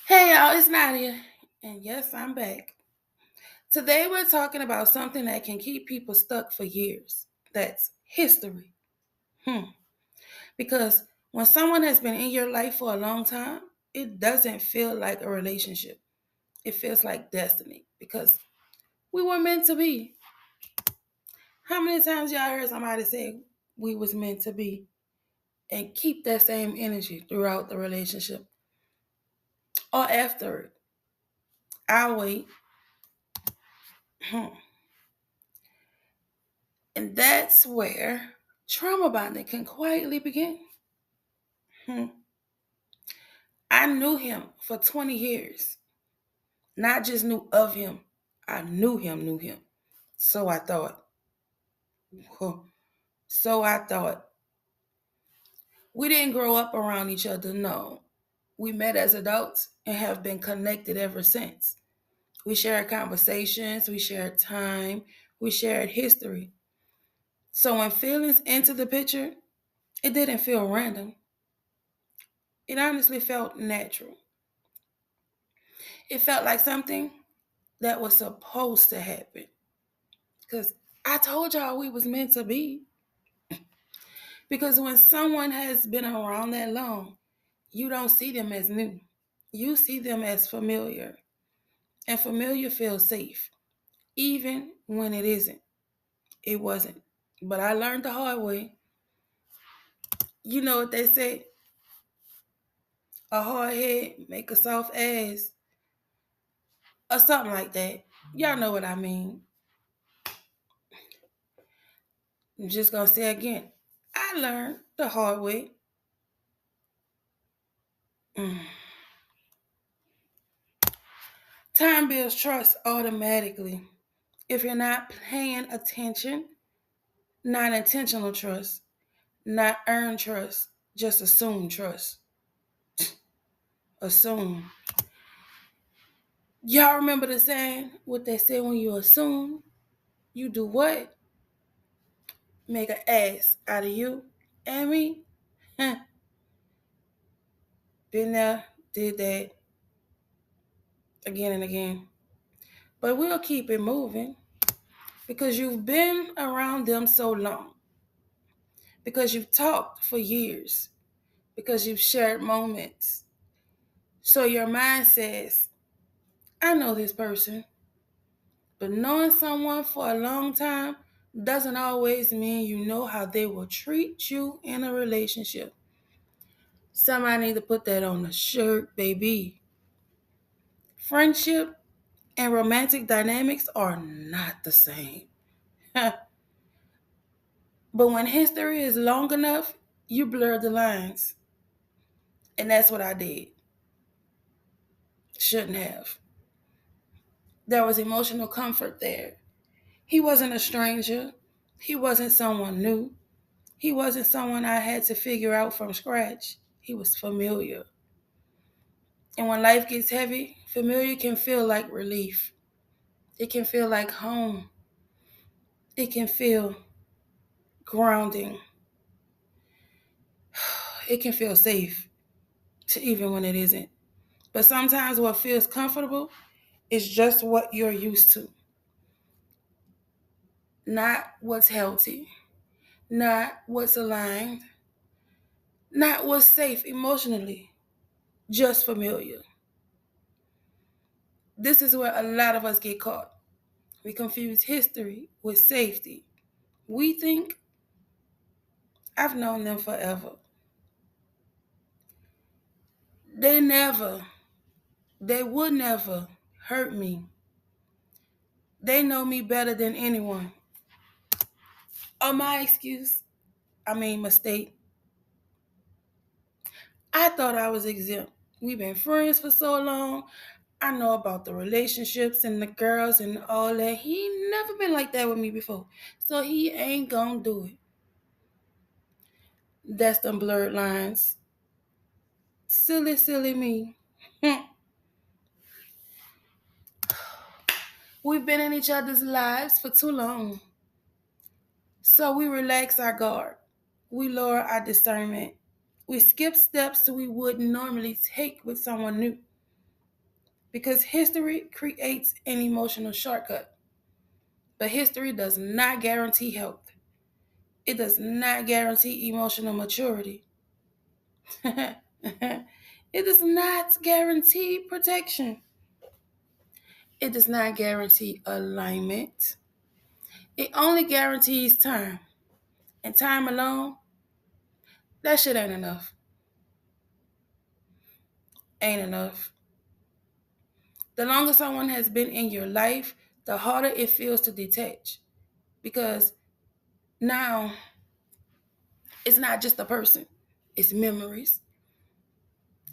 Hey y'all, it's Nadia. And yes, I'm back. Today we're talking about something that can keep people stuck for years. That's history. Because when someone has been in your life for a long time, it doesn't feel like a relationship. It feels like destiny because we were meant to be. How many times y'all heard somebody say we was meant to be and keep that same energy throughout the relationship or after it? I'll wait. And that's where trauma bonding can quietly begin. Hmm. I knew him for 20 years. Not just knew of him, I knew him. So I thought. Huh. So I thought. We didn't grow up around each other, no. We met as adults and have been connected ever since. We shared conversations, we shared time, we shared history. So when feelings entered the picture, it didn't feel random. It honestly felt natural. It felt like something that was supposed to happen. Because I told y'all we was meant to be. Because when someone has been around that long, you don't see them as new. You see them as familiar. And familiar feels safe, even when it isn't. It wasn't. But I learned the hard way. You know what they say? A hard head make a soft ass. Or something like that. Y'all know what I mean. I'm just gonna say again. I learned the hard way. Mm. Time builds trust automatically. If you're not paying attention, not intentional trust, not earned trust, just assume trust. Assume. Y'all remember the saying? What they say when you assume? You do what? Make an ass out of you and me? Huh. Been there, did that again and again. But we'll keep it moving because you've been around them so long, because you've talked for years, because you've shared moments. So your mind says, I know this person. But knowing someone for a long time doesn't always mean you know how they will treat you in a relationship. Somebody need to put that on a shirt, baby. Friendship and romantic dynamics are not the same. But when history is long enough, you blur the lines. And that's what I did. Shouldn't have. There was emotional comfort there. He wasn't a stranger. He wasn't someone new. He wasn't someone I had to figure out from scratch. He was familiar. And when life gets heavy, familiar can feel like relief. It can feel like home. It can feel grounding. It can feel safe, even when it isn't. But sometimes what feels comfortable is just what you're used to, not what's healthy, not what's aligned, not what's safe emotionally, just familiar. This is where a lot of us get caught. We confuse history with safety. We think, I've known them forever. They never, they would never hurt me. They know me better than anyone. Oh, my excuse, mistake. I thought I was exempt. We've been friends for so long. I know about the relationships and the girls and all that. He never been like that with me before. So he ain't gonna do it. That's them blurred lines. Silly, silly me. We've been in each other's lives for too long. So we relax our guard. We lower our discernment. We skip steps we wouldn't normally take with someone new. Because history creates an emotional shortcut, but history does not guarantee health. It does not guarantee emotional maturity. It does not guarantee protection. It does not guarantee alignment. It only guarantees time. And time alone, that shit ain't enough. Ain't enough. The longer someone has been in your life, the harder it feels to detach. Because now it's not just a person, it's memories,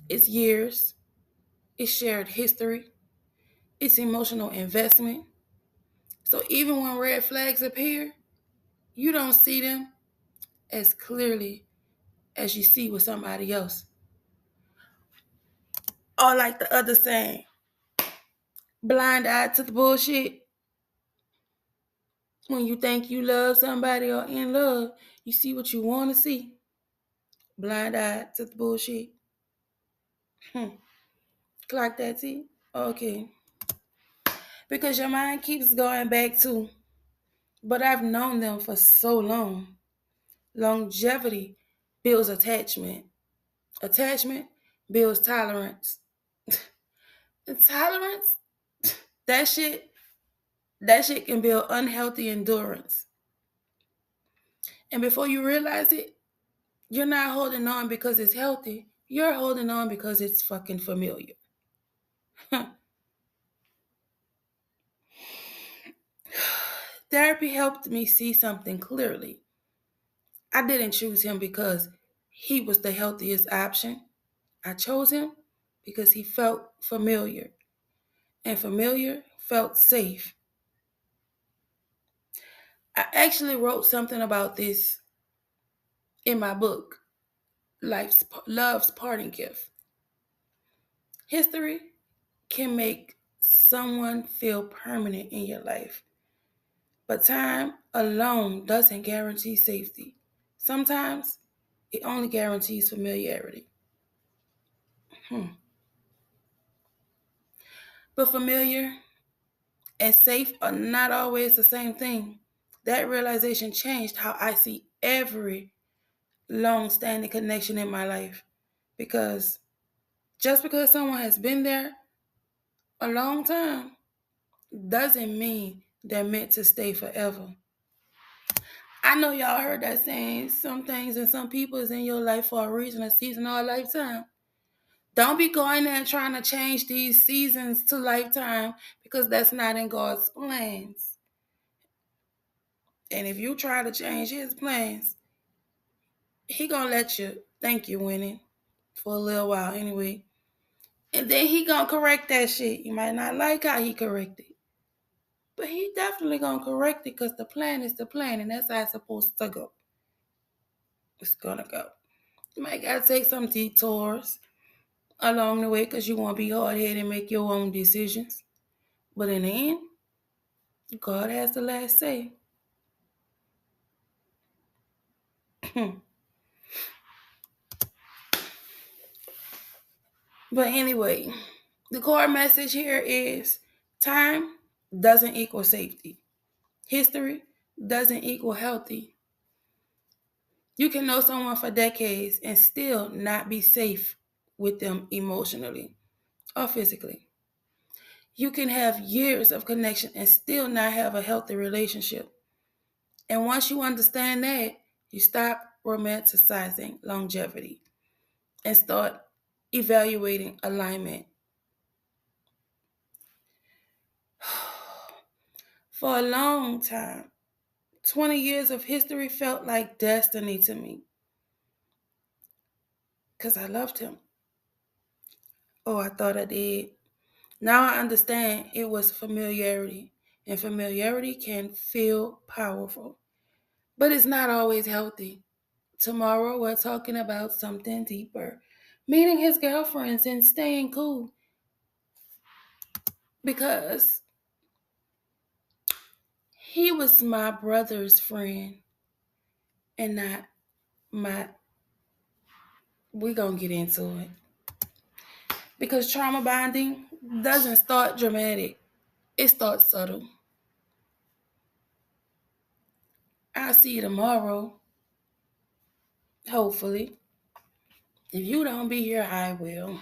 it's years, it's shared history, it's emotional investment. So even when red flags appear, you don't see them as clearly as you see with somebody else. Or like the other saying, blind eye to the bullshit. When you think you love somebody or in love, you see what you want to see. Blind eye to the bullshit. Clock that T? Okay. Because your mind keeps going back to, but I've known them for so long. Longevity builds attachment. Attachment builds tolerance. And tolerance, that shit, that shit can build unhealthy endurance. And before you realize it, you're not holding on because it's healthy. You're holding on because it's fucking familiar. Therapy helped me see something clearly. I didn't choose him because he was the healthiest option. I chose him because he felt familiar, and familiar felt safe. I actually wrote something about this in my book, Love's Parting Gift. History can make someone feel permanent in your life, but time alone doesn't guarantee safety. Sometimes it only guarantees familiarity. Hmm. But familiar and safe are not always the same thing. That realization changed how I see every long standing connection in my life. Because just because someone has been there a long time doesn't mean they're meant to stay forever. I know y'all heard that saying, some things and some people is in your life for a reason, a season, or a lifetime. Don't be going there and trying to change these seasons to lifetime because that's not in God's plans. And if you try to change his plans, he gonna let you think you're winning for a little while anyway. And then he gonna correct that shit. You might not like how he corrected, but he definitely gonna correct it because the plan is the plan and that's how it's supposed to go. It's gonna go. You might gotta take some detours along the way because you wanna be hard headed and make your own decisions. But in the end, God has the last say. But anyway, the core message here is time doesn't equal safety. History doesn't equal healthy. You can know someone for decades and still not be safe with them emotionally or physically. You can have years of connection and still not have a healthy relationship. And once you understand that, you stop romanticizing longevity and start evaluating alignment. For a long time, 20 years of history felt like destiny to me because I loved him. Oh, I thought I did. Now I understand it was familiarity, and familiarity can feel powerful, but it's not always healthy. Tomorrow we're talking about something deeper, meeting his girlfriends and staying cool because he was my brother's friend and not my. We're gonna get into it because trauma bonding doesn't start dramatic, it starts subtle. I'll see you tomorrow, hopefully. If you don't be here, I will.